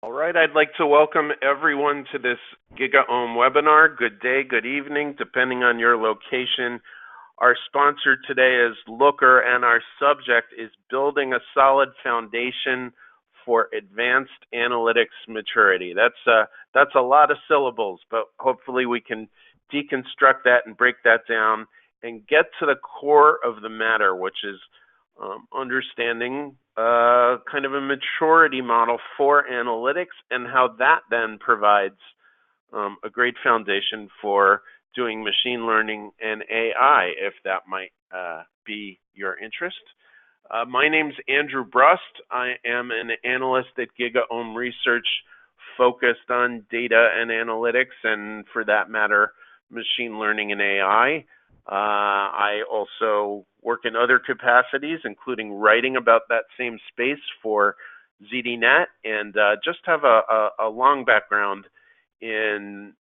All right, I'd like to welcome everyone to this GigaOm webinar. Good day, good evening, depending on your location. Our sponsor today is Looker, and our subject is building a solid foundation for advanced analytics maturity. That's a lot of syllables, but hopefully we can deconstruct that and break that down and get to the core of the matter, which is understanding kind of a maturity model for analytics and how that then provides a great foundation for doing machine learning and AI, if that might be your interest. My name's Andrew Brust. I am an analyst at GigaOm Research focused on data and analytics, and for that matter, machine learning and AI. I also work in other capacities, including writing about that same space for ZDNet, and just have a long background in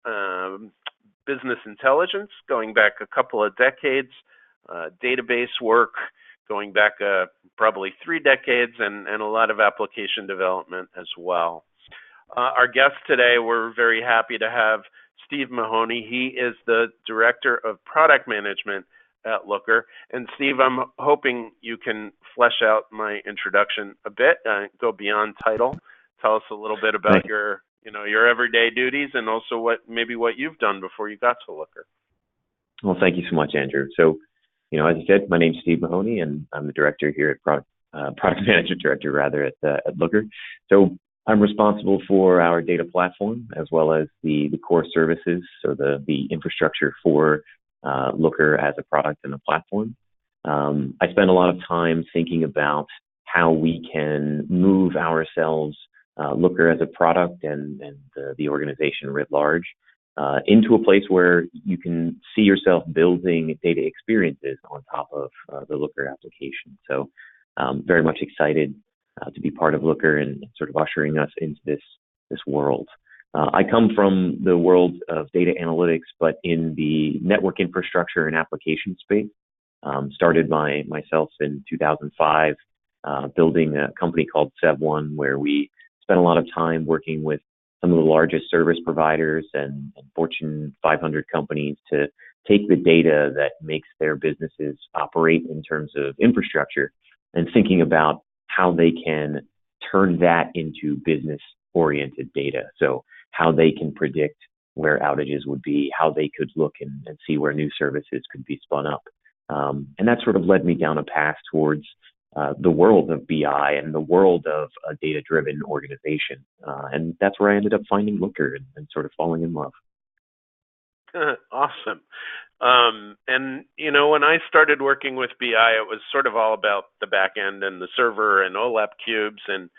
business intelligence, going back a couple of decades, database work going back probably 3 decades, and a lot of application development as well. Our guest today, we're very happy to have Steve Mahoney. He is the Director of Product Management at Looker. And Steve, I'm hoping you can flesh out my introduction a bit, go beyond title. Tell us a little bit about your everyday duties and also what you've done before you got to Looker. Well, thank you so much, Andrew. So, as I said, my name's Steve Mahoney, and I'm the director here at Product Management Director, rather, at Looker. So I'm responsible for our data platform as well as the core services, so the infrastructure for Looker as a product and a platform. I spend a lot of time thinking about how we can move ourselves, Looker as a product and the organization writ large, into a place where you can see yourself building data experiences on top of the Looker application. So very much excited to be part of Looker and sort of ushering us into this world. I come from the world of data analytics, but in the network infrastructure and application space. Started myself in 2005, building a company called SevOne, where we spent a lot of time working with some of the largest service providers and Fortune 500 companies to take the data that makes their businesses operate in terms of infrastructure and thinking about how they can turn that into business-oriented data. So how they can predict where outages would be, how they could look and see where new services could be spun up. And that sort of led me down a path towards the world of BI and the world of a data-driven organization. And that's where I ended up finding Looker and sort of falling in love. Awesome. And, when I started working with BI, it was sort of all about the back end and the server and OLAP cubes. And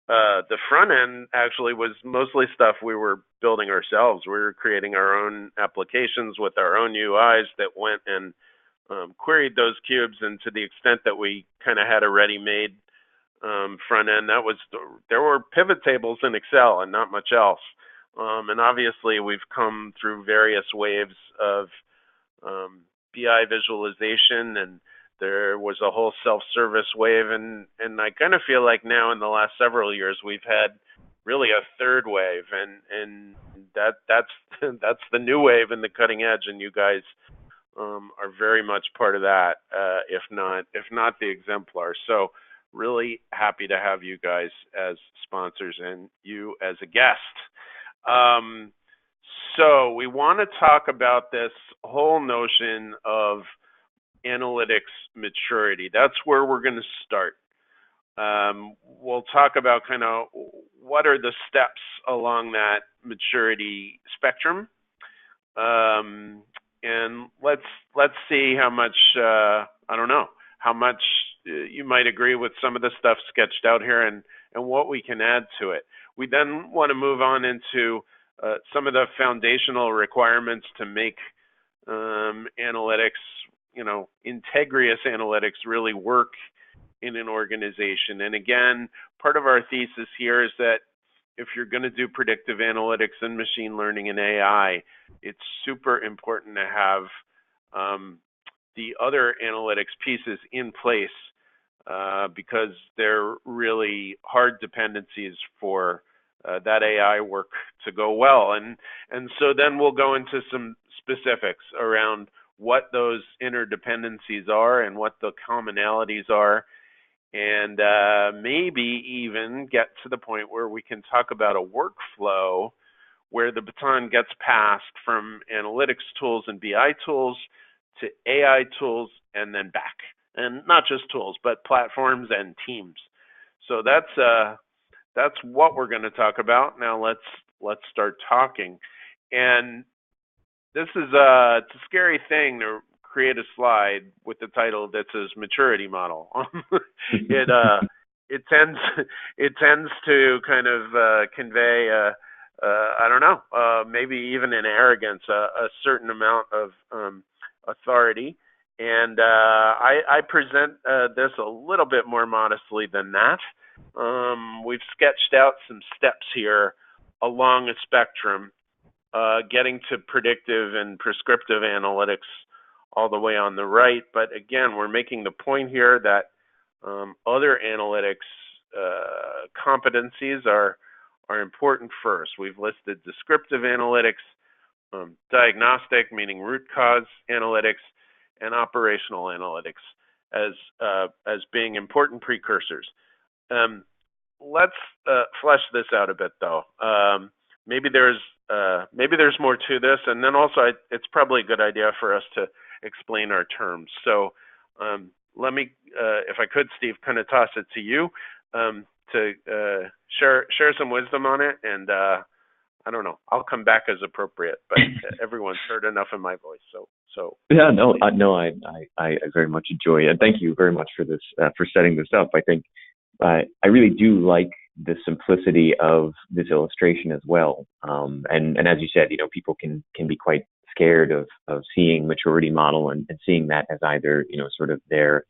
the front end actually was mostly stuff we were building ourselves. We were creating our own applications with our own UIs that went and queried those cubes. And to the extent that we kind of had a ready-made front end, there were pivot tables in Excel and not much else. And obviously, we've come through various waves of BI visualization, and there was a whole self-service wave, and I kind of feel like now in the last several years we've had really a third wave, and that's the new wave and the cutting edge, and you guys are very much part of that, if not the exemplar. So really happy to have you guys as sponsors and you as a guest. So we want to talk about this whole notion of analytics maturity. That's where we're going to start. We'll talk about kind of what are the steps along that maturity spectrum, and let's see how much how much you might agree with some of the stuff sketched out here and what we can add to it. We then want to move on into some of the foundational requirements to make analytics, integrious analytics really work in an organization. And again, part of our thesis here is that if you're going to do predictive analytics and machine learning and AI, it's super important to have the other analytics pieces in place because they're really hard dependencies for that AI work to go well. And so then we'll go into some specifics around what those interdependencies are and what the commonalities are, and maybe even get to the point where we can talk about a workflow where the baton gets passed from analytics tools and BI tools to AI tools and then back. And not just tools, but platforms and teams. So that's what we're going to talk about. Now let's start talking. And this is it's a scary thing to create a slide with the title that says maturity model. it tends to kind of convey I don't know, maybe even an arrogance, a certain amount of authority. And I present this a little bit more modestly than that. We've sketched out some steps here along a spectrum, getting to predictive and prescriptive analytics all the way on the right. But again, we're making the point here that other analytics competencies are important first. We've listed descriptive analytics, diagnostic, meaning root cause analytics, and operational analytics as being important precursors. Let's flesh this out a bit, though. Maybe there's more to this, and then also it's probably a good idea for us to explain our terms. So let me, if I could, Steve, kind of toss it to you to share some wisdom on it, and I don't know, I'll come back as appropriate. But everyone's heard enough of my voice, so. Yeah, I very much enjoy it. And thank you very much for this, for setting this up. I think I really do like the simplicity of this illustration as well. And as you said, people can be quite scared of seeing maturity model and seeing that as either, sort of they're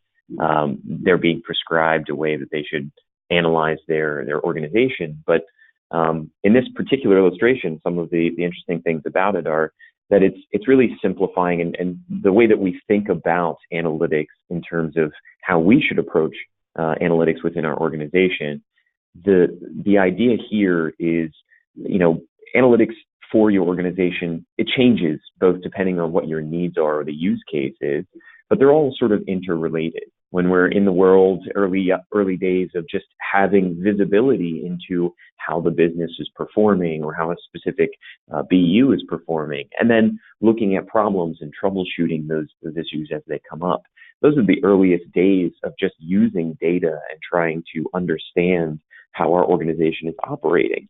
being prescribed a way that they should analyze their organization. But in this particular illustration, some of the interesting things about it are that it's really simplifying and the way that we think about analytics in terms of how we should approach analytics within our organization. The idea here is, analytics for your organization, it changes both depending on what your needs are or the use case is, but they're all sort of interrelated. When we're in the world's early days of just having visibility into how the business is performing or how a specific BU is performing, and then looking at problems and troubleshooting those issues as they come up. Those are the earliest days of just using data and trying to understand how our organization is operating.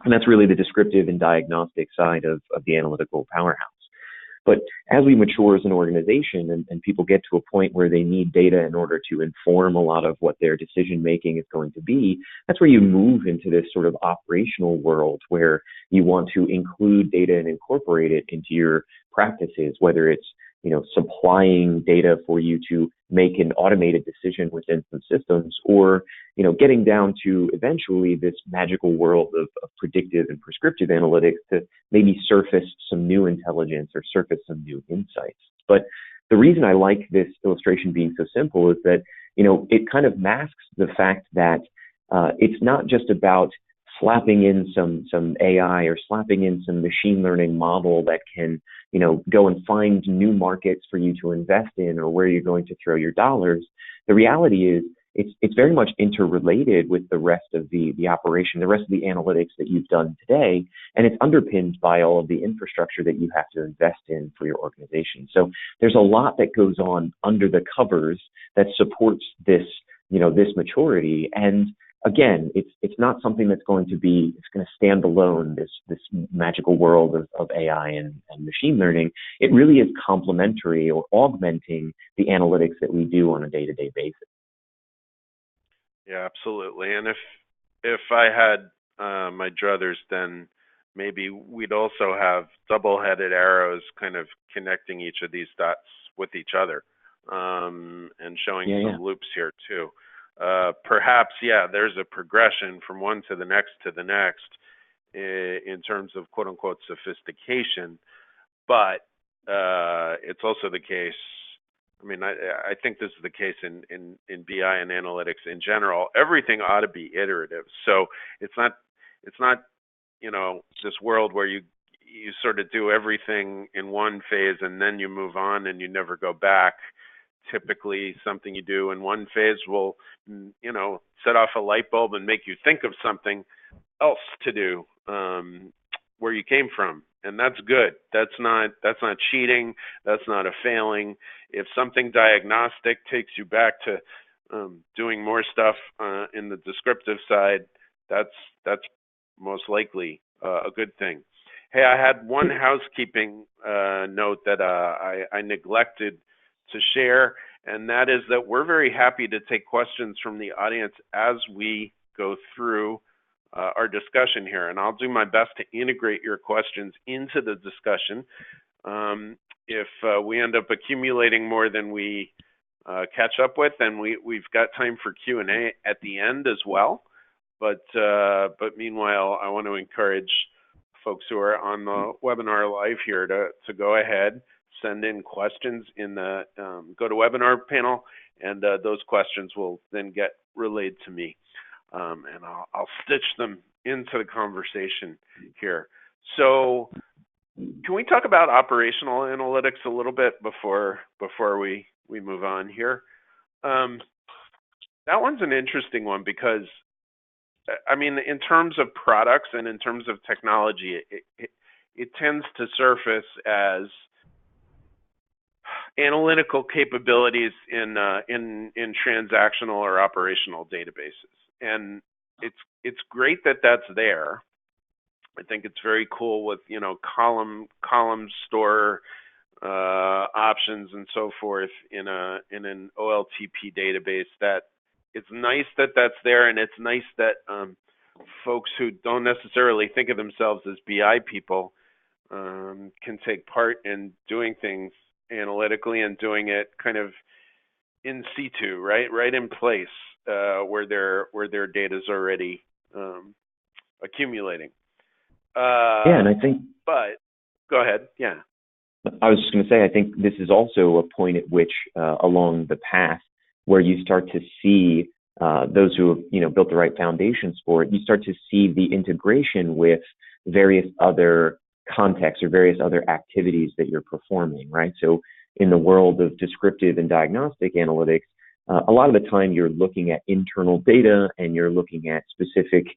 And that's really the descriptive and diagnostic side of the analytical powerhouse. But as we mature as an organization and people get to a point where they need data in order to inform a lot of what their decision making is going to be, that's where you move into this sort of operational world where you want to include data and incorporate it into your practices, whether it's supplying data for you to make an automated decision within some systems, or getting down to eventually this magical world of predictive and prescriptive analytics to maybe surface some new intelligence or surface some new insights. But the reason I like this illustration being so simple is that it kind of masks the fact that it's not just about slapping in some AI or slapping in some machine learning model that can, go and find new markets for you to invest in or where you're going to throw your dollars. The reality is it's very much interrelated with the rest of the operation, the rest of the analytics that you've done today, and it's underpinned by all of the infrastructure that you have to invest in for your organization. So there's a lot that goes on under the covers that supports this, this maturity. And again, it's not something that's going to stand alone, this magical world of AI and machine learning. It really is complementary or augmenting the analytics that we do on a day-to-day basis. Yeah, absolutely. And if I had my druthers, then maybe we'd also have double-headed arrows kind of connecting each of these dots with each other, and showing some loops here too. Perhaps, there's a progression from one to the next in terms of quote unquote sophistication, but it's also the case. I mean, I think this is the case in BI and analytics in general. Everything ought to be iterative. So it's it's not, this world where you sort of do everything in one phase and then you move on and you never go back. Typically, something you do in one phase will, set off a light bulb and make you think of something else to do where you came from, and that's good. That's not cheating. That's not a failing. If something diagnostic takes you back to doing more stuff in the descriptive side, that's most likely a good thing. Hey, I had one housekeeping note that I neglected to share, and that is that we're very happy to take questions from the audience as we go through our discussion here, and I'll do my best to integrate your questions into the discussion. If we end up accumulating more than we catch up with, then we've got time for Q&A at the end as well. But meanwhile, I want to encourage folks who are on the webinar live here to go ahead, send in questions in the GoToWebinar panel, and those questions will then get relayed to me. And I'll stitch them into the conversation here. So can we talk about operational analytics a little bit before we move on here? That one's an interesting one because, I mean, in terms of products and in terms of technology, it tends to surface as analytical capabilities in transactional or operational databases. And it's great that that's there. I think it's very cool with column store options and so forth in an OLTP database. That it's nice that that's there, and it's nice that folks who don't necessarily think of themselves as BI people can take part in doing things analytically and doing it kind of in situ, right in place where their data is already accumulating. Yeah, and I think. But go ahead. Yeah. I was just going to say, I think this is also a point at which, along the path, where you start to see those who have built the right foundations for it, you start to see the integration with various other contexts or various other activities that you're performing, right? So in the world of descriptive and diagnostic analytics, a lot of the time you're looking at internal data and you're looking at specific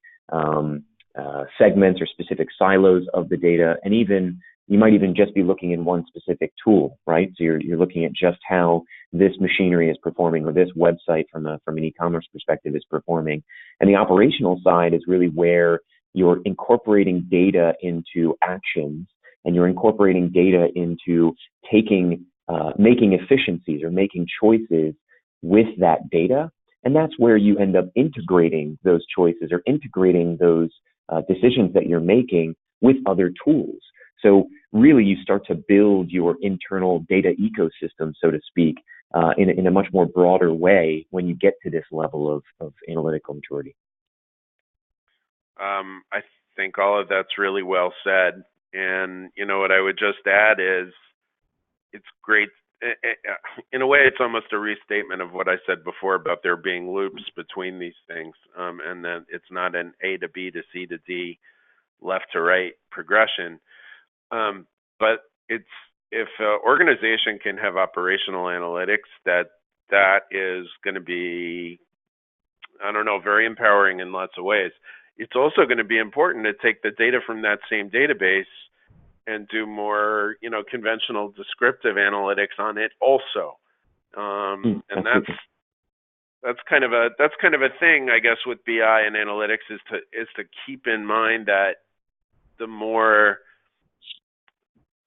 segments or specific silos of the data, and you might even just be looking in one specific tool, right? So you're looking at just how this machinery is performing, or this website from an e-commerce perspective is performing. And the operational side is really where you're incorporating data into actions, and you're incorporating data into making efficiencies or making choices with that data. And that's where you end up integrating those choices or integrating those decisions that you're making with other tools. So really you start to build your internal data ecosystem, so to speak, in a much more broader way when you get to this level of analytical maturity. I think all of that's really well said. And, what I would just add is it's great. In a way, it's almost a restatement of what I said before about there being loops between these things, and that it's not an A to B to C to D, left to right progression. But if an organization can have operational analytics, that is going to be, very empowering in lots of ways. It's also going to be important to take the data from that same database and do more, conventional descriptive analytics on it also. And that's kind of a thing, I guess, with BI and analytics is to keep in mind that the more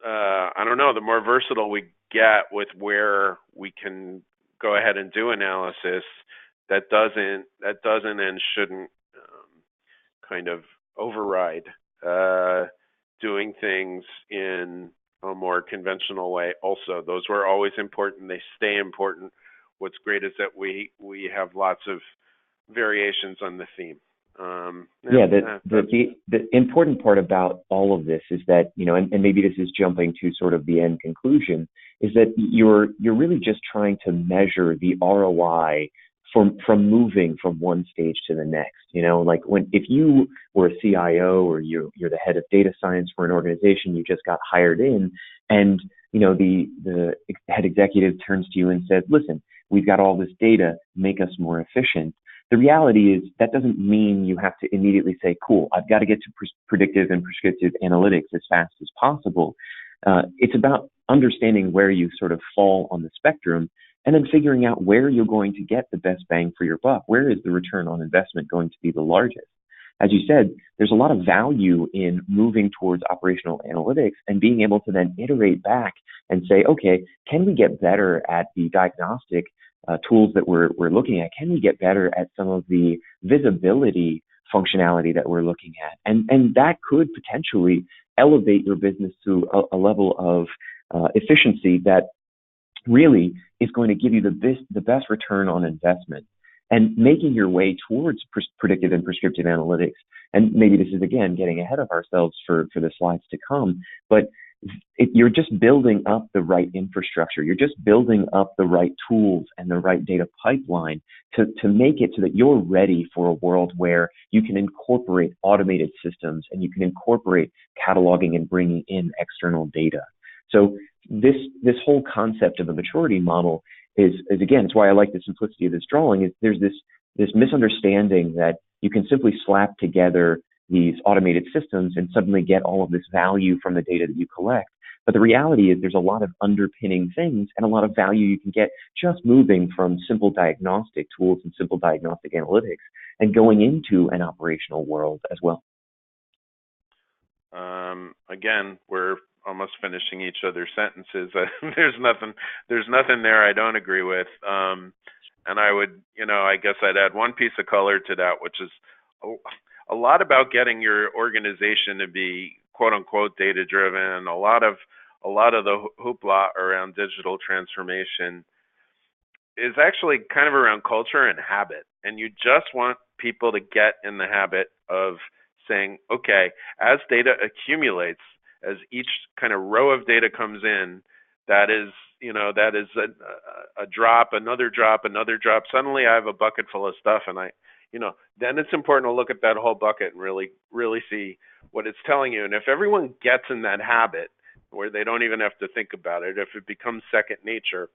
the more versatile we get with where we can go ahead and do analysis, that doesn't and shouldn't kind of override doing things in a more conventional way. Also, those were always important. They stay important. What's great is that we have lots of variations on the theme. The important part about all of this is that, and maybe this is jumping to sort of the end conclusion, is that you're really just trying to measure the ROI from moving from one stage to the next. Like if you were a CIO or you're the head of data science for an organization, you just got hired in, and the head executive turns to you and says, "Listen, we've got all this data, make us more efficient." The reality is that doesn't mean you have to immediately say, "Cool, I've got to get to predictive and prescriptive analytics as fast as possible." It's about understanding where you sort of fall on the spectrum, and then figuring out where you're going to get the best bang for your buck. Where is the return on investment going to be the largest? As you said, there's a lot of value in moving towards operational analytics and being able to then iterate back and say, okay, can we get better at the diagnostic tools that we're looking at? Can we get better at some of the visibility functionality that we're looking at? And that could potentially elevate your business to a level of efficiency that really is going to give you the best return on investment. And making your way towards predictive and prescriptive analytics, and maybe this is, again, getting ahead of ourselves for the slides to come, but you're just building up the right infrastructure. You're just building up the right tools and the right data pipeline to make it so that you're ready for a world where you can incorporate automated systems and you can incorporate cataloging and bringing in external data. So this whole concept of a maturity model is again, it's why I like the simplicity of this drawing, is there's this misunderstanding that you can simply slap together these automated systems and suddenly get all of this value from the data that you collect. But the reality is there's a lot of underpinning things and a lot of value you can get just moving from simple diagnostic tools and simple diagnostic analytics and going into an operational world as well. Again, we're almost finishing each other's sentences. There's nothing there I don't agree with. And I would, I guess I'd add one piece of color to that, which is a lot about getting your organization to be quote unquote data driven. A lot of the hoopla around digital transformation is actually kind of around culture and habit. And you just want people to get in the habit of saying, okay, as data accumulates, as each kind of row of data comes in, that is a drop, another drop, another drop. Suddenly I have a bucket full of stuff, and then it's important to look at that whole bucket and really see what it's telling you. And if everyone gets in that habit where they don't even have to think about it, if it becomes second nature,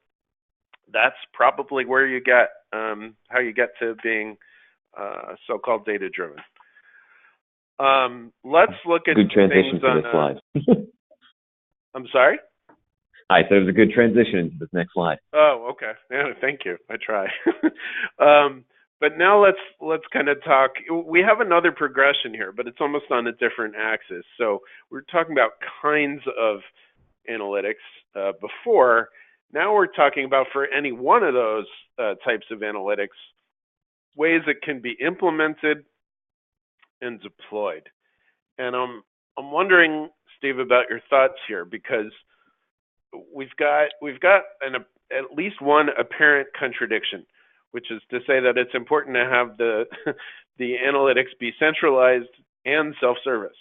that's probably where you get how you get to being so-called data-driven. Let's look at good transition to this slide. I'm sorry? Hi, so it was a good transition into this next slide. Oh, okay. Yeah, thank you. I try. But now let's kind of talk. We have another progression here, but it's almost on a different axis. So we're talking about kinds of analytics before. Now we're talking about, for any one of those types of analytics, ways it can be implemented and deployed. And I'm wondering, Steve, about your thoughts here, because we've got at least one apparent contradiction, which is to say that it's important to have the analytics be centralized and self-service,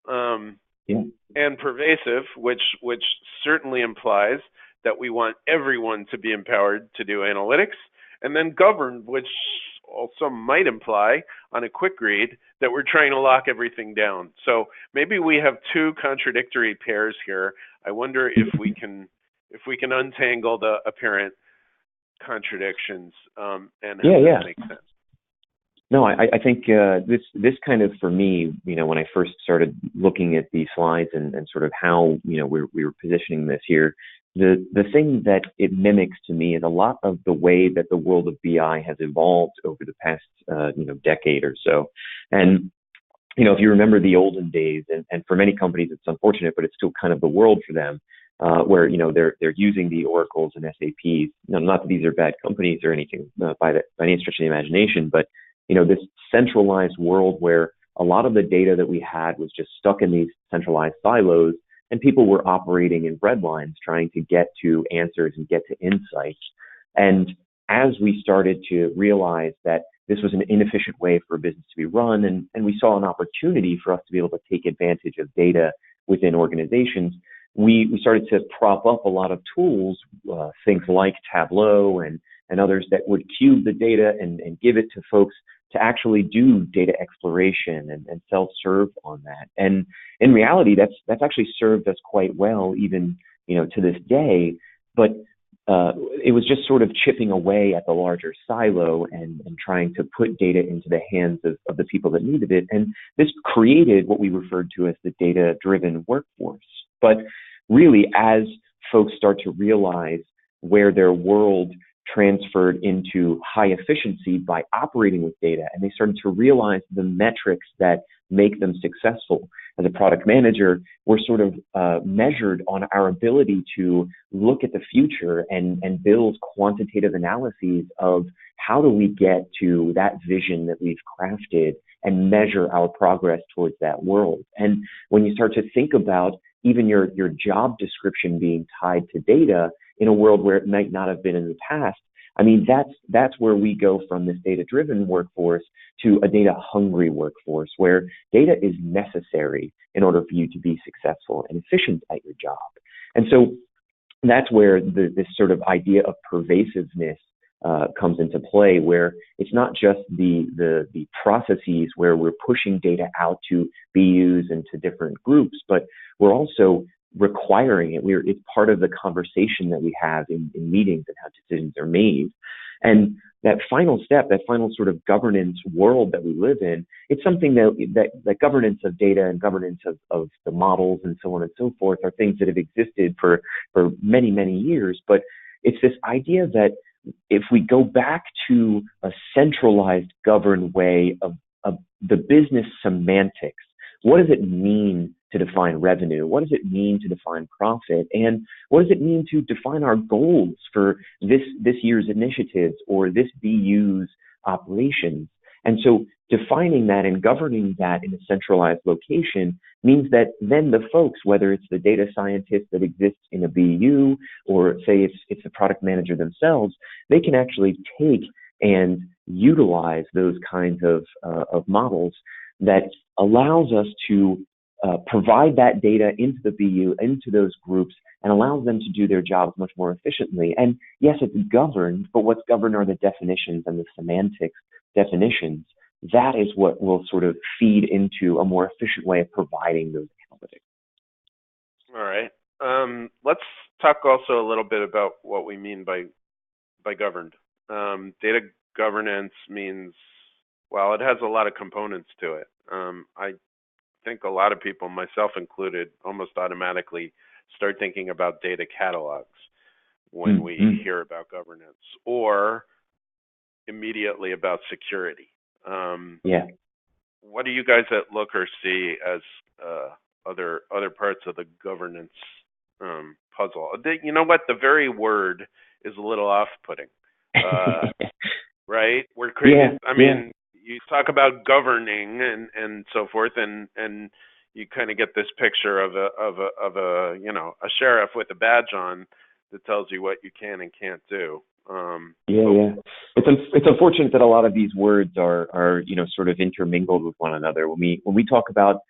and pervasive, which certainly implies that we want everyone to be empowered to do analytics, and then governed, which also might imply on a quick read that we're trying to lock everything down. So maybe we have two contradictory pairs here. I wonder if we can untangle the apparent contradictions and how that makes sense. No, I think this kind of, for me, when I first started looking at these slides and sort of how we were positioning this here, the thing that it mimics to me is a lot of the way that the world of BI has evolved over the past decade or so. And if you remember the olden days, and for many companies it's unfortunate, but it's still kind of the world for them, where they're using the Oracles and SAPs. Not that these are bad companies or anything by any stretch of the imagination, but this centralized world where a lot of the data that we had was just stuck in these centralized silos, and people were operating in breadlines trying to get to answers and get to insights. And as we started to realize that this was an inefficient way for a business to be run, and we saw an opportunity for us to be able to take advantage of data within organizations, we started to prop up a lot of tools, things like Tableau and and others that would cube the data and give it to folks to actually do data exploration and self-serve on that. And in reality, that's actually served us quite well, even to this day. But it was just sort of chipping away at the larger silo and trying to put data into the hands of the people that needed it. And this created what we referred to as the data-driven workforce. But really, as folks start to realize where their world transferred into high efficiency by operating with data, and they started to realize the metrics that make them successful. As a product manager, we're sort of measured on our ability to look at the future and build quantitative analyses of how do we get to that vision that we've crafted and measure our progress towards that world. And when you start to think about even your job description being tied to data in a world where it might not have been in the past, I mean, that's where we go from this data-driven workforce to a data-hungry workforce, where data is necessary in order for you to be successful and efficient at your job. And so that's where this sort of idea of pervasiveness comes into play, where it's not just the processes where we're pushing data out to BUs and to different groups, but we're also requiring it. It's part of the conversation that we have in meetings and how decisions are made. And that final step, that final sort of governance world that we live in, it's something that governance of data and governance of the models and so on and so forth are things that have existed for many, many years. But it's this idea that if we go back to a centralized, governed way of the business semantics, what does it mean to define revenue? What does it mean to define profit? And what does it mean to define our goals for this year's initiatives or this BU's operations? And so defining that and governing that in a centralized location means that then the folks, whether it's the data scientist that exists in a BU or say it's the product manager themselves, they can actually take and utilize those kinds of models that allows us to provide that data into the BU, into those groups, and allows them to do their jobs much more efficiently. And yes, it's governed, but what's governed are the definitions and the semantics definitions. That is what will sort of feed into a more efficient way of providing those analytics. All right. Let's talk also a little bit about what we mean by governed. Data governance means, well, it has a lot of components to it. I think a lot of people, myself included, almost automatically start thinking about data catalogs when we hear about governance, or immediately about security. What do you guys at Looker see as other parts of the governance puzzle? You know what? The very word is a little off-putting, right? We're creating. I mean, you talk about governing and so forth, and you kind of get this picture of a a sheriff with a badge on that tells you what you can and can't do. It's unfortunate that a lot of these words are sort of intermingled with one another. When we talk about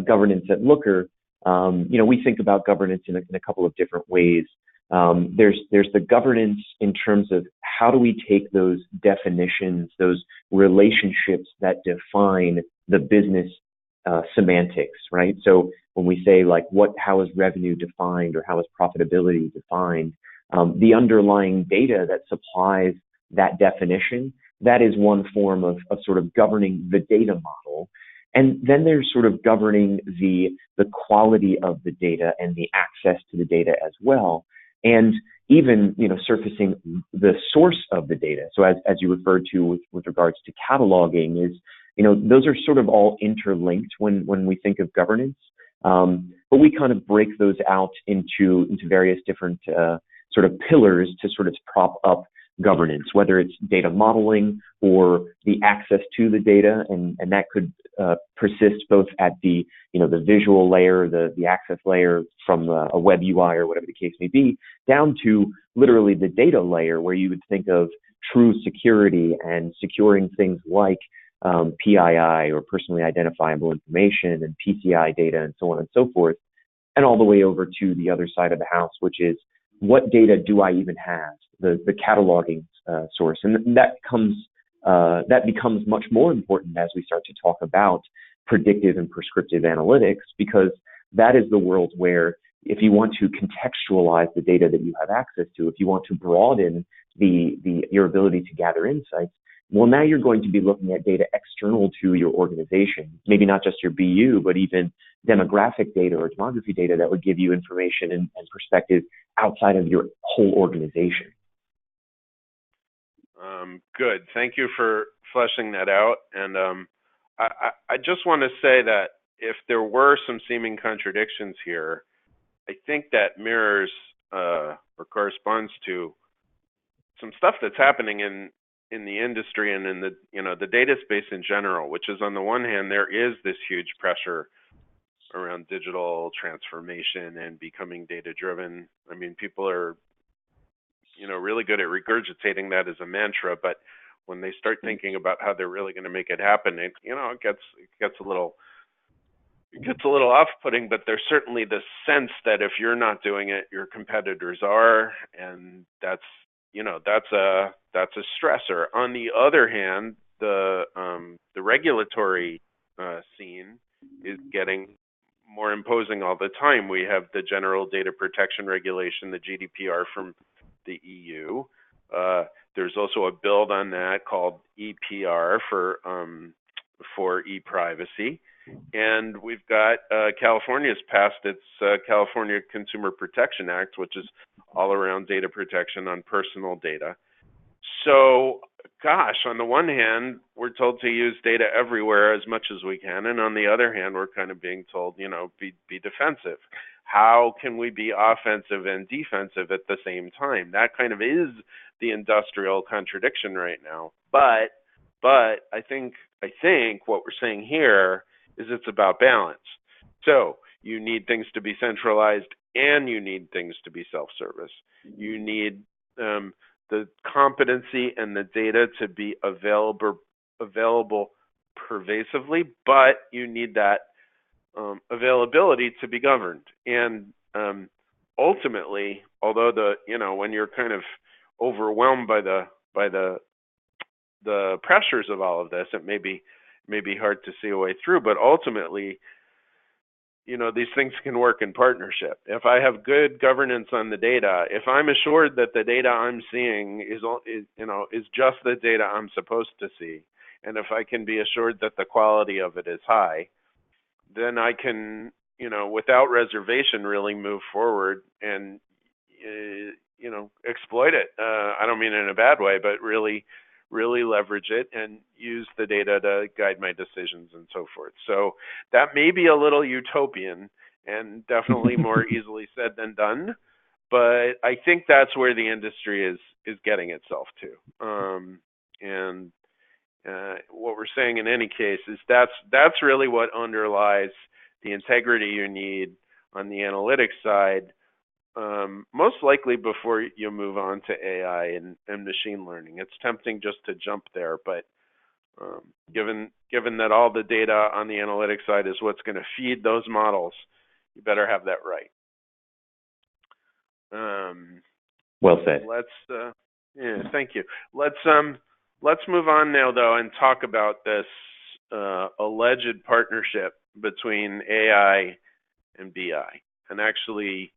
governance at Looker, we think about governance in a couple of different ways. There's the governance in terms of how do we take those definitions, those relationships that define the business semantics, right? So when we say how is revenue defined or how is profitability defined, the underlying data that supplies that definition, that is one form of sort of governing the data model. And then there's sort of governing the quality of the data and the access to the data as well. And even, surfacing the source of the data. So as you referred to with regards to cataloging is, those are sort of all interlinked when we think of governance. But we kind of break those out into various different sort of pillars to sort of prop up governance, whether it's data modeling or the access to the data, and that could persist both at the the visual layer, the access layer from a web UI or whatever the case may be, down to literally the data layer, where you would think of true security and securing things like PII or personally identifiable information and PCI data and so on and so forth, and all the way over to the other side of the house, which is what data do I even have? the cataloging source, and that becomes much more important as we start to talk about predictive and prescriptive analytics, because that is the world where if you want to contextualize the data that you have access to, if you want to broaden your ability to gather insights, well, now you're going to be looking at data external to your organization, maybe not just your BU, but even demographic data or demography data that would give you information and perspective outside of your whole organization. Good. Thank you for fleshing that out. And I just want to say that if there were some seeming contradictions here, I think that mirrors or corresponds to some stuff that's happening in the industry and in the data space in general, which is, on the one hand, there is this huge pressure around digital transformation and becoming data driven. I mean, people are really good at regurgitating that as a mantra, but when they start thinking about how they're really going to make it happen, it gets a little off-putting. But there's certainly the sense that if you're not doing it, your competitors are, and that's a stressor. On the other hand, the regulatory scene is getting more imposing all the time. We have the General Data Protection Regulation, the GDPR from the EU. There's also a build on that called EPR for e-privacy. And we've got California's passed its California Consumer Protection Act, which is all around data protection on personal data. So, gosh, on the one hand, we're told to use data everywhere as much as we can, and on the other hand, we're kind of being told, be defensive. How can we be offensive and defensive at the same time? That kind of is the industrial contradiction right now. But I think what we're saying here is it's about balance. So you need things to be centralized, and you need things to be self-service. You need the competency and the data to be available pervasively, but you need that availability to be governed. And ultimately, although when you're kind of overwhelmed by the pressures of all of this, it may be hard to see a way through. But ultimately, these things can work in partnership. If I have good governance on the data, if I'm assured that the data I'm seeing is just the data I'm supposed to see, and if I can be assured that the quality of it is high, then I can, without reservation, really move forward and, exploit it. I don't mean it in a bad way, but really leverage it and use the data to guide my decisions and so forth. So that may be a little utopian and definitely more easily said than done, but I think that's where the industry is getting itself to. And what we're saying in any case is that's really what underlies the integrity you need on the analytics side, most likely before you move on to AI and machine learning. It's tempting just to jump there, but given that all the data on the analytics side is what's going to feed those models, you better have that right. Well said. Thank you. Let's move on now, though, and talk about this alleged partnership between AI and BI. And actually,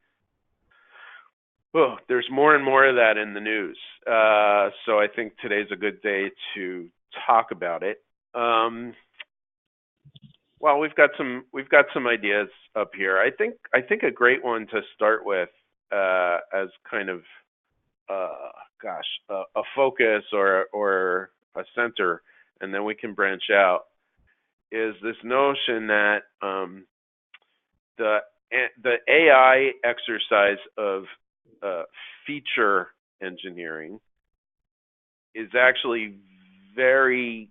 there's more and more of that in the news. So I think today's a good day to talk about it. Well, we've got some ideas up here. I think a great one to start with as kind of a focus or a center, and then we can branch out, is this notion that the AI exercise of feature engineering is actually very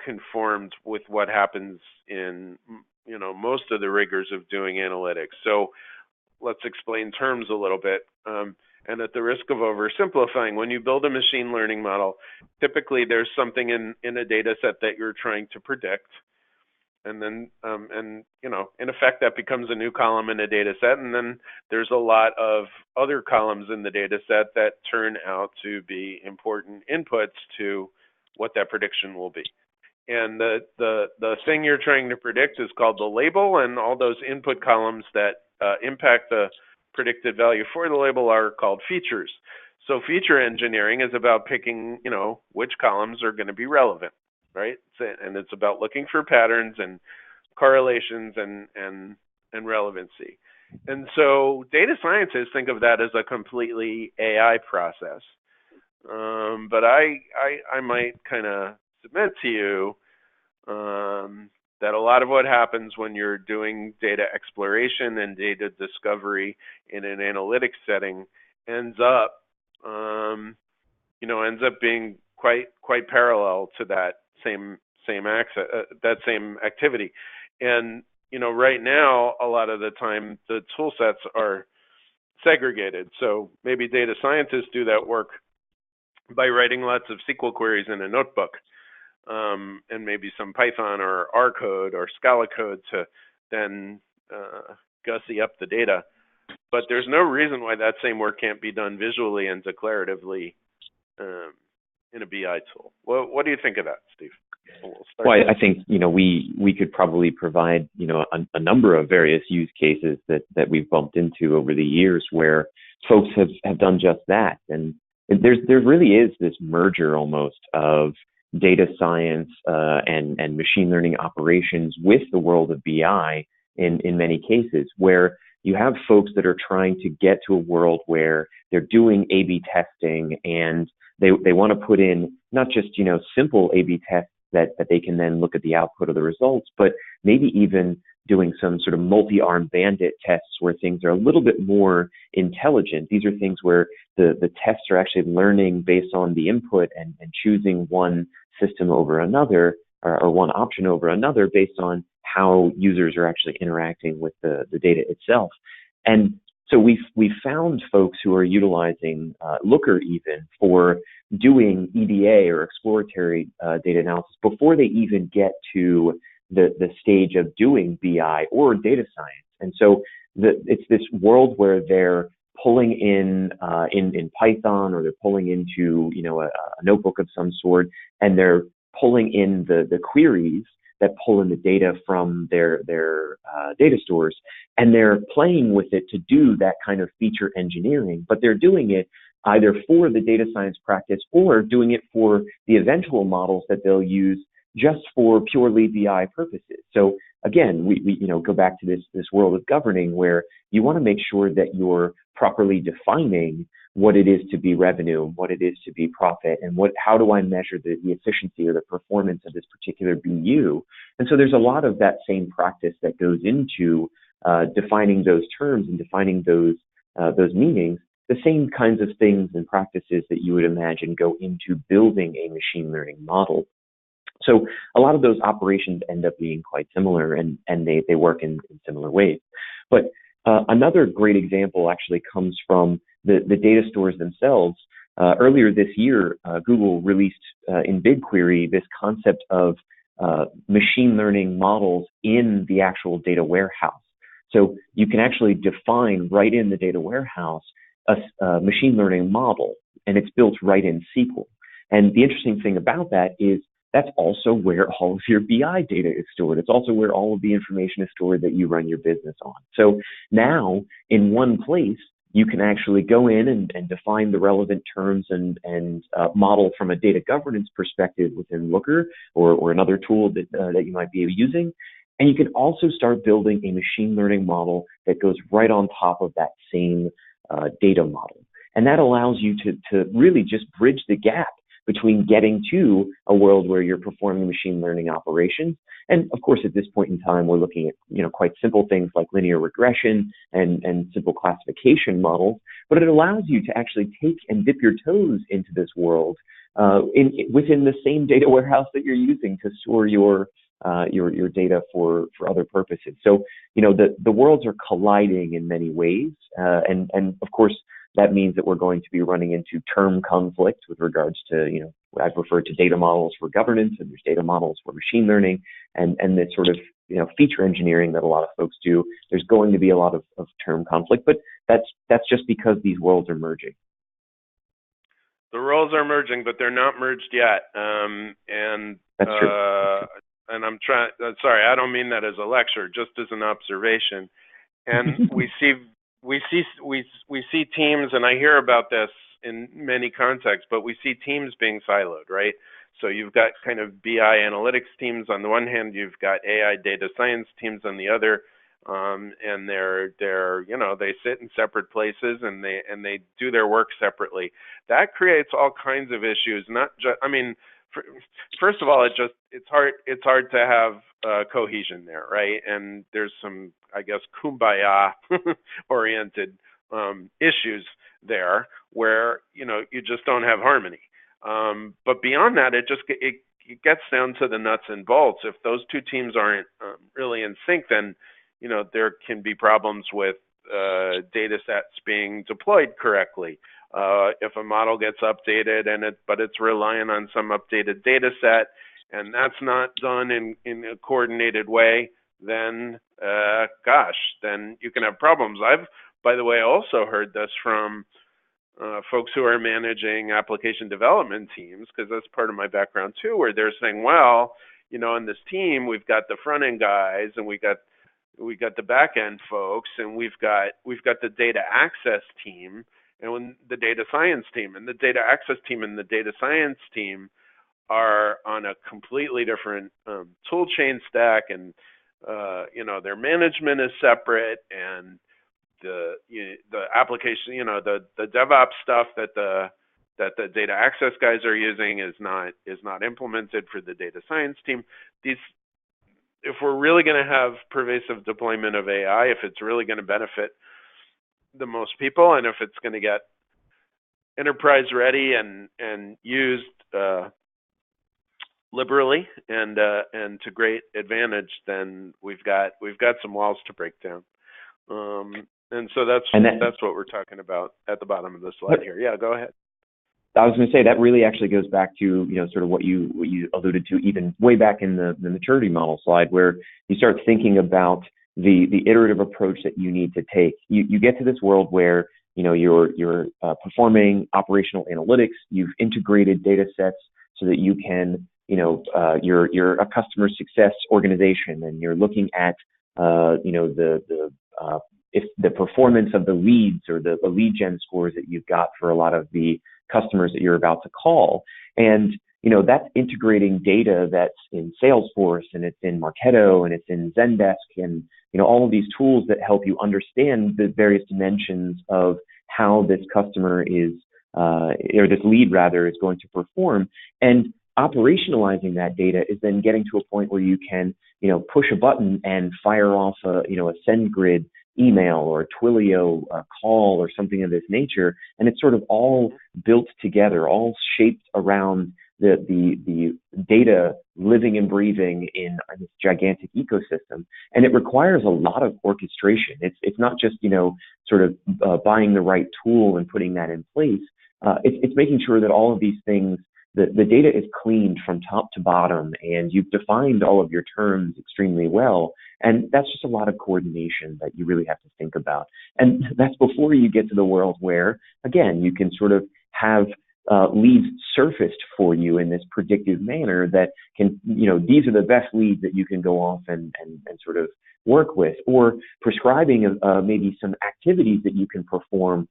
conformed with what happens in most of the rigors of doing analytics. So let's explain terms a little bit. And at the risk of oversimplifying, when you build a machine learning model, typically there's something in a data set that you're trying to predict. And then, in effect, that becomes a new column in a data set. And then there's a lot of other columns in the data set that turn out to be important inputs to what that prediction will be. And the thing you're trying to predict is called the label, and all those input columns that impact the predicted value for the label are called features. So feature engineering is about picking, which columns are going to be relevant, right? And it's about looking for patterns and correlations and relevancy. And so data scientists think of that as a completely AI process. But I might kind of submit to you that a lot of what happens when you're doing data exploration and data discovery in an analytics setting ends up being quite parallel to that same activity. And right now, a lot of the time the tool sets are segregated. So maybe data scientists do that work by writing lots of SQL queries in a notebook, and maybe some Python or R code or Scala code to then gussy up the data. But there's no reason why that same work can't be done visually and declaratively in a BI tool. What do you think of that, Steve? Well, I think we could probably provide a number of various use cases that we've bumped into over the years where folks have done just that. And there really is this merger almost of data science and machine learning operations with the world of BI in many cases, where you have folks that are trying to get to a world where they're doing A/B testing, and they want to put in not just simple A/B tests that they can then look at the output of the results, but maybe even doing some sort of multi-arm bandit tests where things are a little bit more intelligent. These are things where the tests are actually learning based on the input and choosing one system over another, or one option over another based on how users are actually interacting with the data itself. And so we've found folks who are utilizing Looker even for doing EDA or exploratory data analysis before they even get to the stage of doing BI or data science. And so it's this world where they're pulling in Python, or they're pulling into a notebook of some sort, and they're pulling in the queries that pull in the data from their data stores, and they're playing with it to do that kind of feature engineering. But they're doing it either for the data science practice or doing it for the eventual models that they'll use just for purely BI purposes. So again, we go back to this world of governing, where you want to make sure that you're properly defining what it is to be revenue, what it is to be profit, and how do I measure the efficiency or the performance of this particular BU. And so there's a lot of that same practice that goes into defining those terms and defining those meanings. The same kinds of things and practices that you would imagine go into building a machine learning model. So a lot of those operations end up being quite similar, and they work in similar ways. But another great example actually comes from the data stores themselves. Earlier this year, Google released in BigQuery this concept of machine learning models in the actual data warehouse. So you can actually define right in the data warehouse a machine learning model, and it's built right in SQL. And the interesting thing about that is that's also where all of your BI data is stored. It's also where all of the information is stored that you run your business on. So now, in one place, you can actually go in and define the relevant terms and model from a data governance perspective within Looker or another tool that you might be using. And you can also start building a machine learning model that goes right on top of that same data model. And that allows you to really just bridge the gap between getting to a world where you're performing machine learning operations. And of course, at this point in time, we're looking at quite simple things like linear regression and simple classification models. But it allows you to actually take and dip your toes into this world within the same data warehouse that you're using to store your data for other purposes. So the worlds are colliding in many ways, and of course that means that we're going to be running into term conflict with regards to, what I've referred to data models for governance, and there's data models for machine learning, and this sort of, feature engineering that a lot of folks do. There's going to be a lot of term conflict, but that's just because these worlds are merging. The roles are merging, but they're not merged yet. And that's true. And I'm trying. Sorry, I don't mean that as a lecture, just as an observation. And we see teams, and I hear about this in many contexts, but we see teams being siloed, right? So you've got kind of BI analytics teams on the one hand, you've got AI data science teams on the other, and they're they sit in separate places and they do their work separately. That creates all kinds of issues. Not just, first of all, it's hard to have cohesion there, right? And there's some, I guess, kumbaya oriented issues there where you just don't have harmony. But beyond that, it gets down to the nuts and bolts. If those two teams aren't really in sync, then there can be problems with data sets being deployed correctly. If a model gets updated but it's relying on some updated data set, and that's not done in a coordinated way, then then you can have problems. I've, by the way, also heard this from folks who are managing application development teams, because that's part of my background too, where they're saying, well, in this team we've got the front end guys and we got the back end folks, and we've got the data access team and the data science team, and the data access team and the data science team are on a completely different tool chain stack, and their management is separate, and the application, the DevOps stuff that the data access guys are using is not implemented for the data science team. If we're really going to have pervasive deployment of AI, if it's really going to benefit the most people, and if it's going to get enterprise ready and used liberally and to great advantage, then we've got some walls to break down. And so that's what we're talking about at the bottom of the slide here. Yeah, go ahead. I was going to say that really actually goes back to sort of what you alluded to even way back in the maturity model slide, where you start thinking about the iterative approach that you need to take. You get to this world where you're performing operational analytics. You've integrated data sets so that you can you're a customer success organization, and you're looking at if the performance of the leads or the lead gen scores that you've got for a lot of the customers that you're about to call. And, that's integrating data that's in Salesforce, and it's in Marketo, and it's in Zendesk, and, all of these tools that help you understand the various dimensions of how this customer is, or this lead rather, is going to perform. And operationalizing that data is then getting to a point where you can, push a button and fire off a SendGrid email or a Twilio call or something of this nature. And it's sort of all built together, all shaped around the data living and breathing in this gigantic ecosystem. And it requires a lot of orchestration. It's not just, sort of buying the right tool and putting that in place. It's making sure that all of these things, the data is cleaned from top to bottom, and you've defined all of your terms extremely well. And that's just a lot of coordination that you really have to think about. And that's before you get to the world where, again, you can sort of have leads surfaced for you in this predictive manner that can, these are the best leads that you can go off and sort of work with, or prescribing maybe some activities that you can perform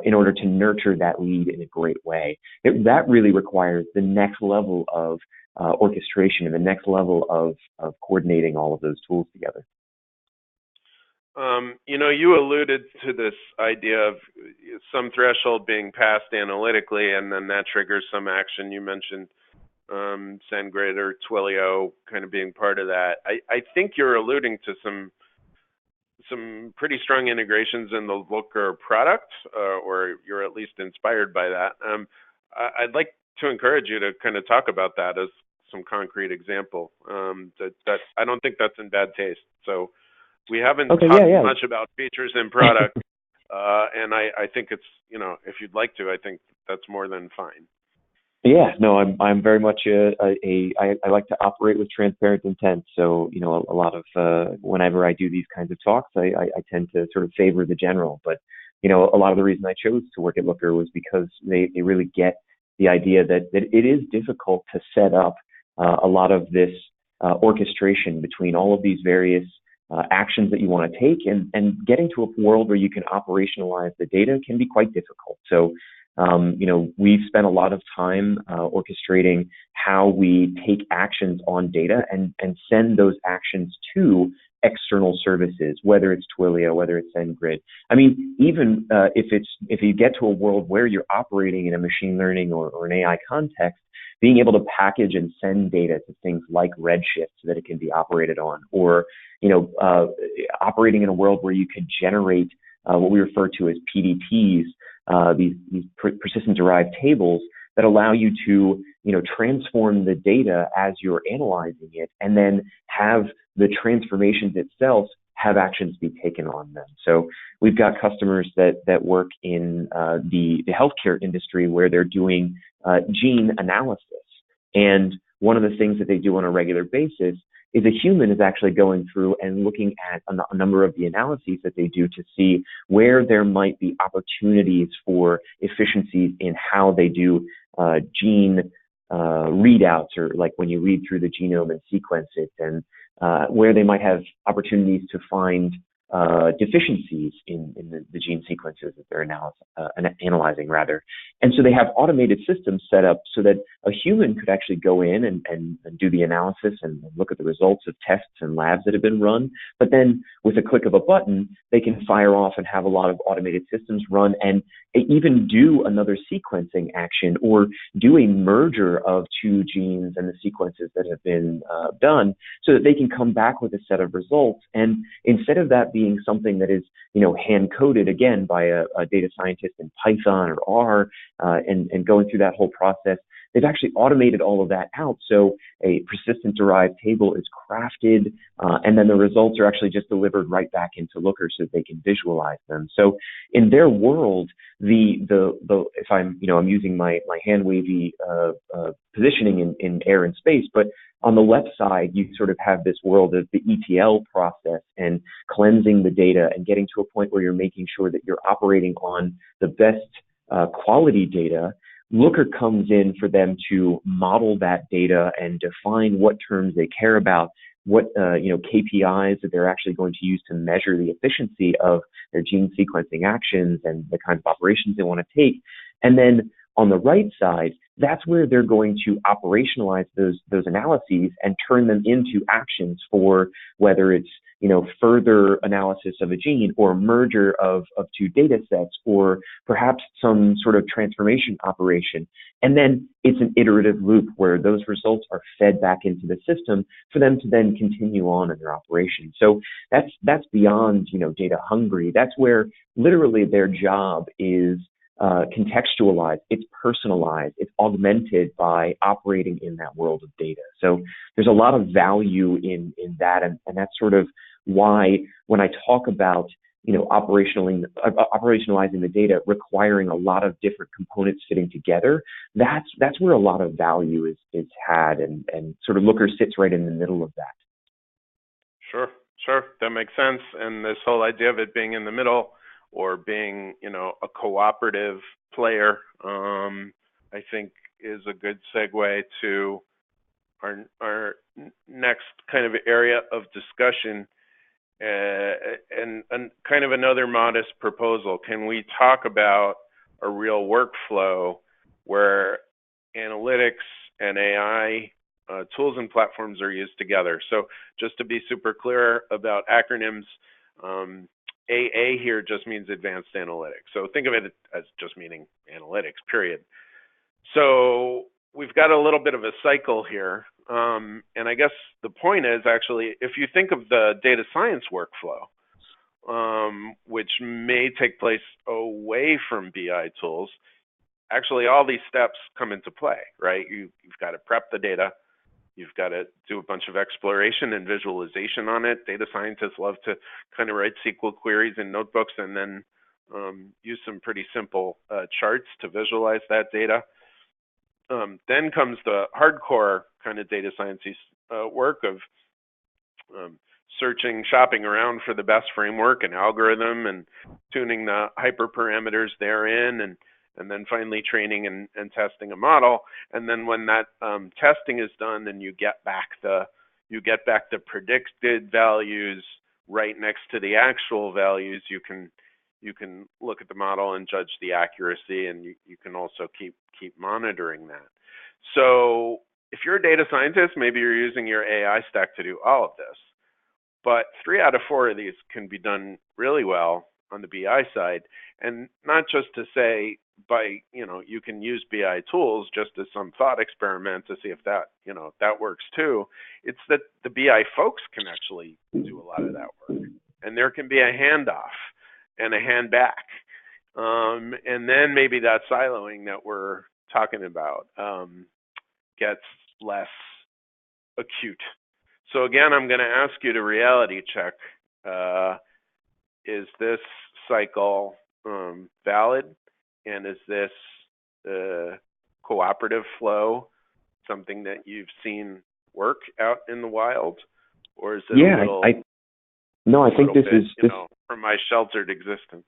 in order to nurture that lead in a great way. That really requires the next level of orchestration and the next level of coordinating all of those tools together. You alluded to this idea of some threshold being passed analytically, and then that triggers some action. You mentioned SendGrid or Twilio kind of being part of that. I think you're alluding to some pretty strong integrations in the Looker product, or you're at least inspired by that. I'd like to encourage you to kind of talk about that as some concrete example. That I don't think that's in bad taste. So we haven't talked much about features in product. and I think it's, if you'd like to, I think that's more than fine. Yeah, no, I'm very much I like to operate with transparent intent. So, a lot of whenever I do these kinds of talks, I tend to sort of favor the general. But, a lot of the reason I chose to work at Looker was because they really get the idea that it is difficult to set up a lot of this orchestration between all of these various actions that you want to take, and getting to a world where you can operationalize the data can be quite difficult. So, we've spent a lot of time orchestrating how we take actions on data and send those actions to external services, whether it's Twilio, whether it's SendGrid. I mean, even if you get to a world where you're operating in a machine learning or an AI context, being able to package and send data to things like Redshift so that it can be operated on, or operating in a world where you could generate what we refer to as PDTs, these persistent derived tables that allow you to, transform the data as you're analyzing it, and then have the transformations itself have actions be taken on them. So we've got customers that work in the healthcare industry where they're doing gene analysis. And one of the things that they do on a regular basis is a human is actually going through and looking at a number of the analyses that they do to see where there might be opportunities for efficiencies in how they do gene readouts, or like when you read through the genome and sequence it, and where they might have opportunities to find deficiencies in the gene sequences that they're analyzing rather. And so they have automated systems set up so that a human could actually go in and do the analysis and look at the results of tests and labs that have been run. But then with a click of a button, they can fire off and have a lot of automated systems run and even do another sequencing action, or do a merger of two genes and the sequences that have been done, so that they can come back with a set of results. And instead of that being something that is, hand coded again by a data scientist in Python or R, and going through that whole process, they've actually automated all of that out. So a persistent derived table is crafted, and then the results are actually just delivered right back into Looker so that they can visualize them. So in their world, if I'm using my hand wavy positioning in air and space, but on the left side, you sort of have this world of the ETL process and cleansing the data and getting to a point where you're making sure that you're operating on the best quality data. Looker comes in for them to model that data and define what terms they care about, what KPIs that they're actually going to use to measure the efficiency of their gene sequencing actions and the kinds of operations they want to take. And then on the right side, that's where they're going to operationalize those analyses and turn them into actions for whether it's further analysis of a gene, or merger of two data sets, or perhaps some sort of transformation operation. And then it's an iterative loop where those results are fed back into the system for them to then continue on in their operation. So that's beyond data hungry. That's where literally their job is contextualized, it's personalized, it's augmented by operating in that world of data. So there's a lot of value in that, and that's sort of why when I talk about operationalizing the data requiring a lot of different components fitting together, that's where a lot of value is had, and sort of Looker sits right in the middle of that. Sure, that makes sense. And this whole idea of it being in the middle, or being, a cooperative player, I think is a good segue to our next kind of area of discussion, and kind of another modest proposal. Can we talk about a real workflow where analytics and AI tools and platforms are used together? So just to be super clear about acronyms, AA here just means advanced analytics. So think of it as just meaning analytics, period. So we've got a little bit of a cycle here. And I guess the point is actually, if you think of the data science workflow, which may take place away from BI tools, actually all these steps come into play, right? You've got to prep the data. You've got to do a bunch of exploration and visualization on it. Data scientists love to kind of write SQL queries in notebooks and then use some pretty simple charts to visualize that data. Then comes the hardcore kind of data science work of searching, shopping around for the best framework and algorithm and tuning the hyperparameters therein, and then finally training and testing a model. And then when that testing is done and you get back the predicted values right next to the actual values, you can look at the model and judge the accuracy, and you can also keep monitoring that. So if you're a data scientist, maybe you're using your AI stack to do all of this. But 3 out of 4 of these can be done really well on the BI side, and not just to say you can use BI tools just as some thought experiment to see if that works too. It's that the BI folks can actually do a lot of that work, and there can be a handoff and a hand back, and then maybe that siloing that we're talking about gets less acute. So again, I'm going to ask you to reality check. Is this cycle valid? And is this cooperative flow something that you've seen work out in the wild? Or is it a little... I think this is from my sheltered existence.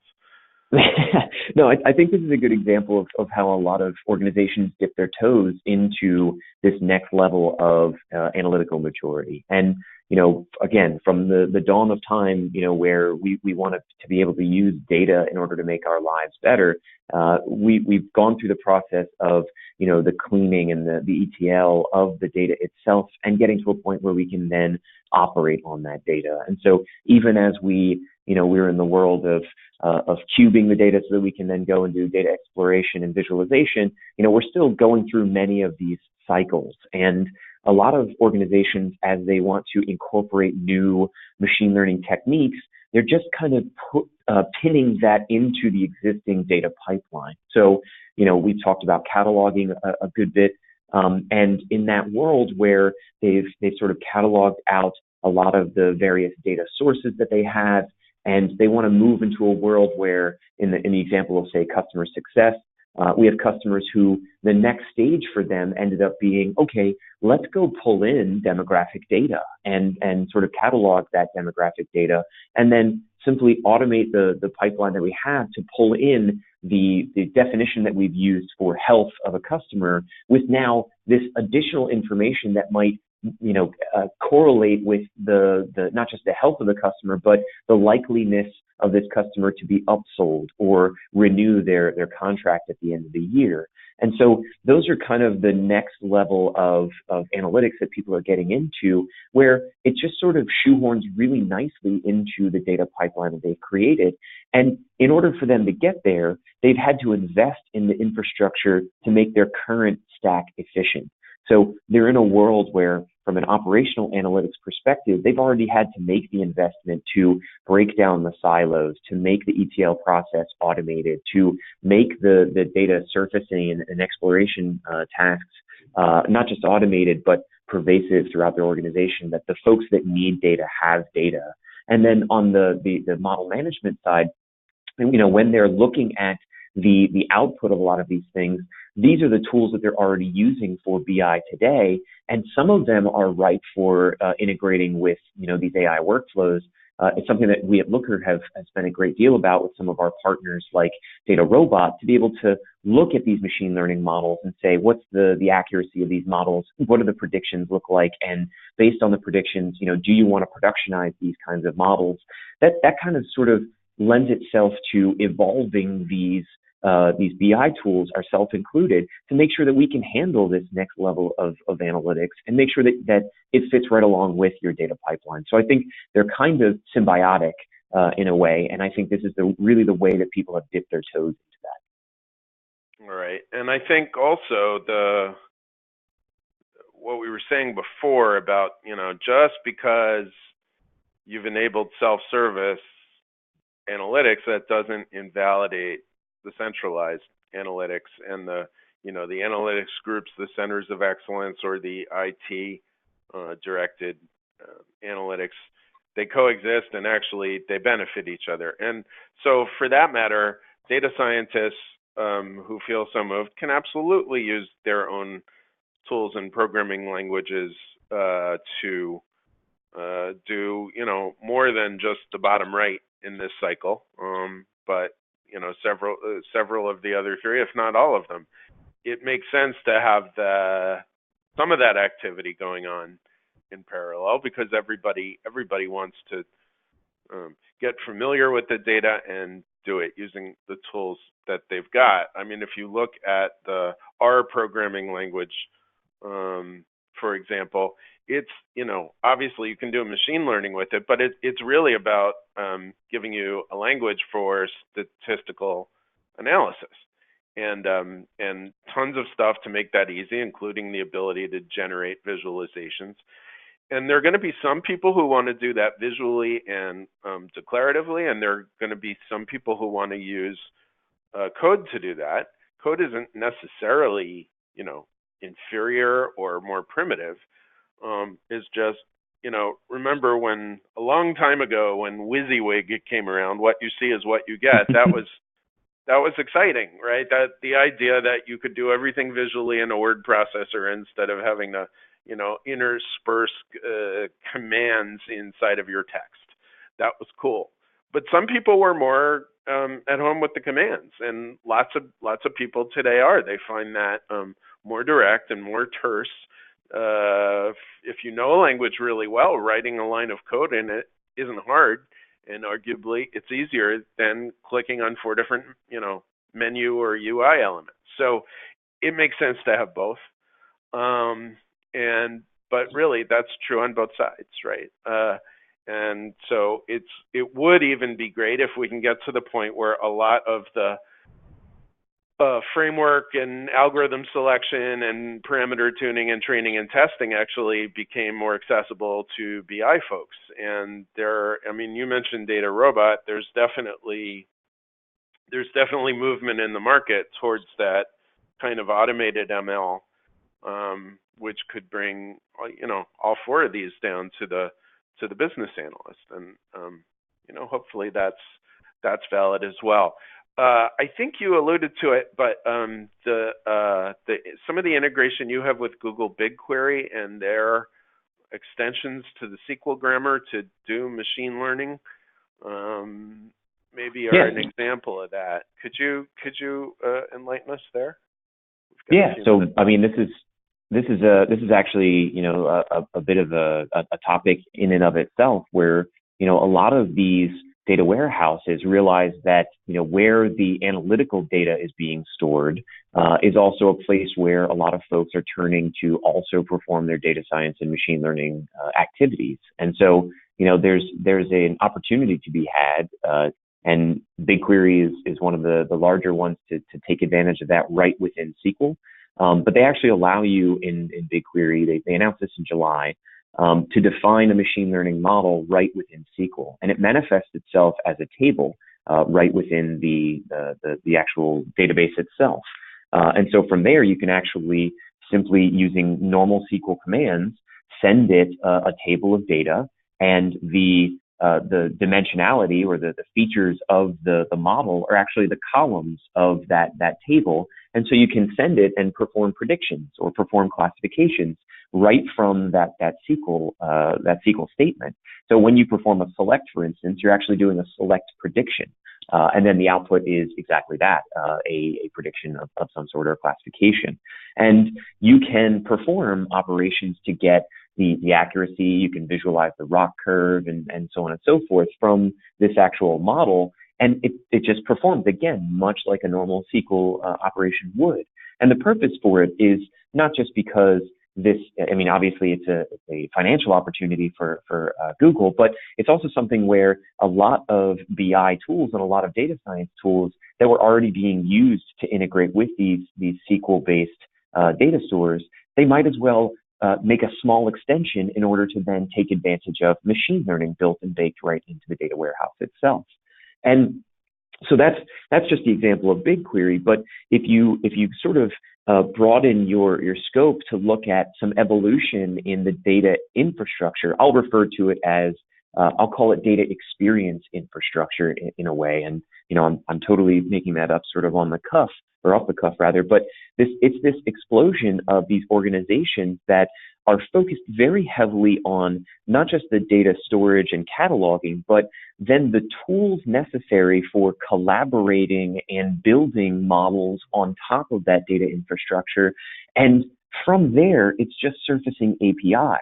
No, I think this is a good example of how a lot of organizations dip their toes into this next level of analytical maturity. And, again, from the dawn of time, where we wanted to be able to use data in order to make our lives better, we've gone through the process of, the cleaning and the ETL of the data itself and getting to a point where we can then operate on that data. And so even as we're in the world of cubing the data so that we can then go and do data exploration and visualization, we're still going through many of these cycles. And a lot of organizations, as they want to incorporate new machine learning techniques, they're just kind of pinning that into the existing data pipeline. So, we've talked about cataloging a good bit. And in that world where they've sort of cataloged out a lot of the various data sources that they have, and they want to move into a world where, in the example of, say, customer success, we have customers who the next stage for them ended up being, okay, let's go pull in demographic data and sort of catalog that demographic data, and then simply automate the pipeline that we have to pull in the definition that we've used for health of a customer with now this additional information that might correlate with the not just the health of the customer, but the likeliness of this customer to be upsold or renew their contract at the end of the year. And so those are kind of the next level of analytics that people are getting into, where it just sort of shoehorns really nicely into the data pipeline that they've created. And in order for them to get there, they've had to invest in the infrastructure to make their current stack efficient. So they're in a world where, from an operational analytics perspective, they've already had to make the investment to break down the silos, to make the ETL process automated, to make the data surfacing and exploration tasks not just automated, but pervasive throughout their organization, that the folks that need data have data. And then on the model management side, when they're looking at the output of a lot of these things, these are the tools that they're already using for BI today, and some of them are ripe for integrating with these AI workflows. It's something that we at Looker have spent a great deal about with some of our partners like Data Robot, to be able to look at these machine learning models and say, what's the accuracy of these models? What do the predictions look like? And based on the predictions, do you want to productionize these kinds of models? That kind of sort of lends itself to evolving these BI tools, ourselves included, to make sure that we can handle this next level of analytics and make sure that it fits right along with your data pipeline. So I think they're kind of symbiotic in a way, and I think this is really the way that people have dipped their toes into that. All right, and I think also what we were saying before about, just because you've enabled self-service analytics, that doesn't invalidate the centralized analytics and the analytics groups, the centers of excellence, or the IT directed analytics. they coexist and actually they benefit each other. And so for that matter, data scientists who feel so moved can absolutely use their own tools and programming languages to do, more than just the bottom right in this cycle, but several of the other three, if not all of them. It makes sense to have some of that activity going on in parallel, because everybody wants to get familiar with the data and do it using the tools that they've got. I mean, if you look at the R programming language, for example, it's, obviously you can do machine learning with it, but it's really about giving you a language for statistical analysis, and tons of stuff to make that easy, including the ability to generate visualizations. And there are going to be some people who want to do that visually and declaratively, and there are going to be some people who want to use code to do that. Code isn't necessarily, inferior or more primitive. Is just, remember when a long time ago when WYSIWYG came around, what you see is what you get. That was exciting, right? That the idea that you could do everything visually in a word processor instead of having to, intersperse commands inside of your text. That was cool. But some people were more at home with the commands, and lots of people today are. They find that more direct and more terse. If you know a language really well, writing a line of code in it isn't hard, and arguably it's easier than clicking on 4 different, menu or UI elements. So it makes sense to have both. But really that's true on both sides, right? And so it would even be great if we can get to the point where a lot of the framework and algorithm selection and parameter tuning and training and testing actually became more accessible to BI folks. And you mentioned Data Robot. There's definitely movement in the market towards that kind of automated ML, which could bring, all 4 of these down to the business analyst. And, hopefully that's valid as well. I think you alluded to it, but some of the integration you have with Google BigQuery and their extensions to the SQL grammar to do machine learning, maybe are an example of that. Could you enlighten us there? Yeah. So I mean, this is actually a bit of a topic in and of itself, where a lot of these data warehouses realize that where the analytical data is being stored is also a place where a lot of folks are turning to also perform their data science and machine learning activities. And so there's an opportunity to be had, and BigQuery is one of the larger ones to take advantage of that right within SQL. But they actually allow you in BigQuery, they announced this in July, to define a machine learning model right within SQL, and it manifests itself as a table right within the actual database itself. And so from there, you can actually simply, using normal SQL commands, send it a table of data, and the dimensionality or the features of the model are actually the columns of that table. And so you can send it and perform predictions or perform classifications right from that SQL statement. So when you perform a select, for instance, you're actually doing a select prediction. And then the output is exactly that, a prediction of some sort of classification. And you can perform operations to get the accuracy. You can visualize the ROC curve and so on and so forth from this actual model. And it just performs, again, much like a normal SQL operation would. And the purpose for it is not just because obviously it's a financial opportunity for Google, but it's also something where a lot of BI tools and a lot of data science tools that were already being used to integrate with these SQL-based data stores, they might as well make a small extension in order to then take advantage of machine learning built and baked right into the data warehouse itself. And so that's just the example of BigQuery. But if you sort of broaden your scope to look at some evolution in the data infrastructure, I'll refer to it as I'll call it data experience infrastructure in a way. And, I'm totally making that up sort of on the cuff, or off the cuff rather, but it's this explosion of these organizations that are focused very heavily on not just the data storage and cataloging, but then the tools necessary for collaborating and building models on top of that data infrastructure. And from there, it's just surfacing APIs.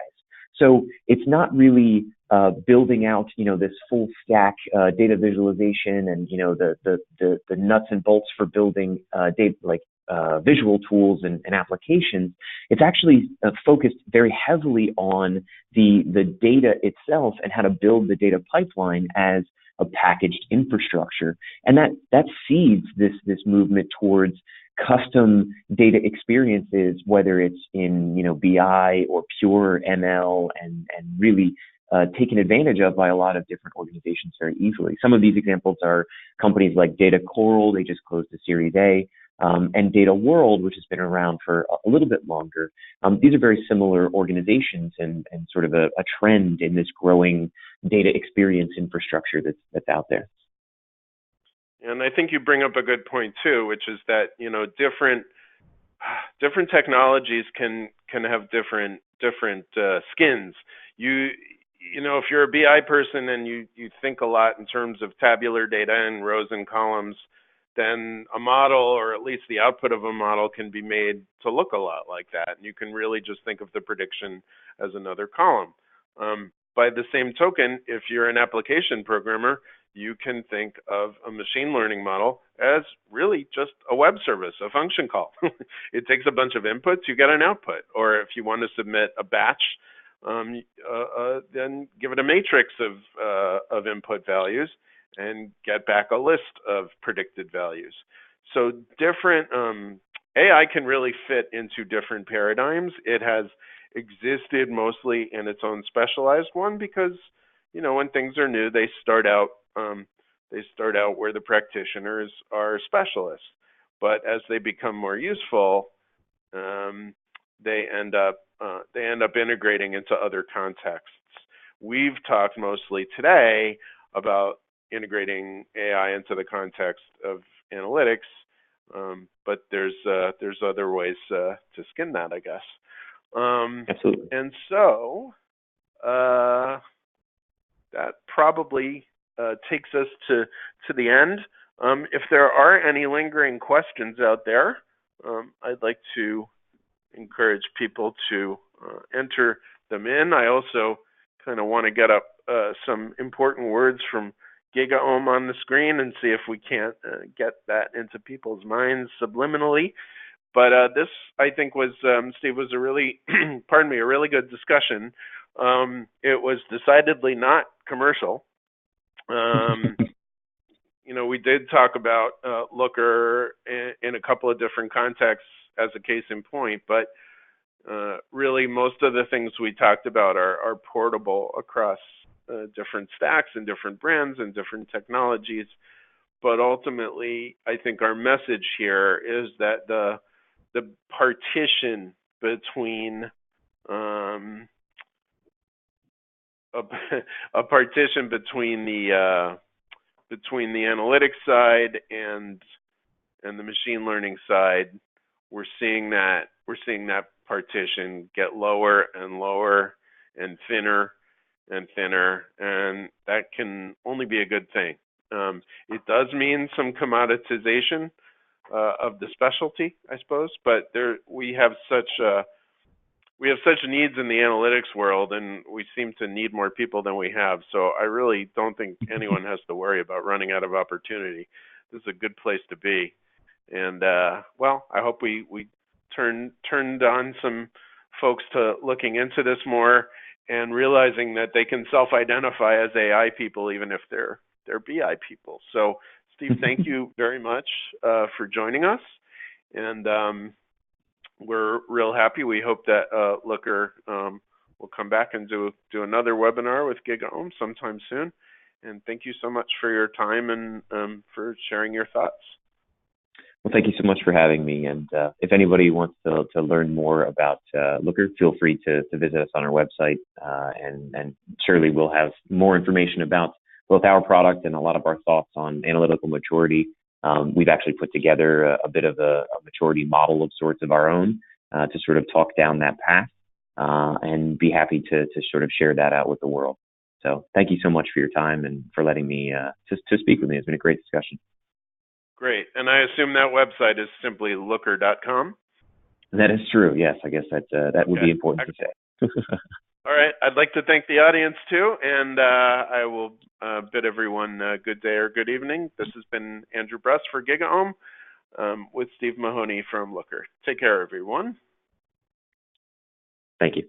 So it's not really building out, this full stack data visualization and the nuts and bolts for building data like visual tools and applications. It's actually focused very heavily on the data itself and how to build the data pipeline as a packaged infrastructure, and that feeds this movement towards custom data experiences, whether it's in BI or pure ML, and really taken advantage of by a lot of different organizations very easily. Some of these examples are companies like Data Coral, they just closed a Series A, and Data World, which has been around for a little bit longer. These are very similar organizations and sort of a trend in this growing data experience infrastructure that's out there. And I think you bring up a good point too, which is that different technologies can have different skins. If you're a BI person and you think a lot in terms of tabular data and rows and columns, then a model, or at least the output of a model, can be made to look a lot like that. And you can really just think of the prediction as another column. By the same token, if you're an application programmer, you can think of a machine learning model as really just a web service, a function call. It takes a bunch of inputs, you get an output. Or if you want to submit a batch, then give it a matrix of input values and get back a list of predicted values. So different AI can really fit into different paradigms. It has existed mostly in its own specialized one because, when things are new, they start out where the practitioners are specialists. But as they become more useful, they end up integrating into other contexts. We've talked mostly today about integrating AI into the context of analytics, but there's other ways to skin that, I guess. Absolutely. And so that probably takes us to the end. If there are any lingering questions out there, I'd like to encourage people to enter them in. I also kind of want to get up some important words from GigaOm on the screen and see if we can't get that into people's minds subliminally. But this, I think, was Steve, was a really, a really good discussion. It was decidedly not commercial. We did talk about Looker in a couple of different contexts as a case in point, but really most of the things we talked about are portable across different stacks and different brands and different technologies. But ultimately, I think our message here is that the partition between between the analytics side and the machine learning side, we're seeing that partition get lower and lower and thinner, and that can only be a good thing. It does mean some commoditization of the specialty, I suppose, but we have such needs in the analytics world, and we seem to need more people than we have. So I really don't think anyone has to worry about running out of opportunity. This is a good place to be. And I hope we turned on some folks to looking into this more and realizing that they can self-identify as AI people even if they're BI people. So Steve, thank you very much for joining us, and we're real happy. We hope that Looker will come back and do another webinar with GigaOm sometime soon. And thank you so much for your time and for sharing your thoughts. Well, thank you so much for having me. And if anybody wants to learn more about Looker, feel free to visit us on our website. And surely we'll have more information about both our product and a lot of our thoughts on analytical maturity. We've actually put together a bit of a maturity model of sorts of our own to sort of talk down that path and be happy to sort of share that out with the world. So thank you so much for your time and for letting me to speak with me. It's been a great discussion. Great. And I assume that website is simply looker.com? That is true. Yes, I guess that would be important to say. All right. I'd like to thank the audience too, and I will bid everyone a good day or good evening. This has been Andrew Brust for GigaOm with Steve Mahoney from Looker. Take care, everyone. Thank you.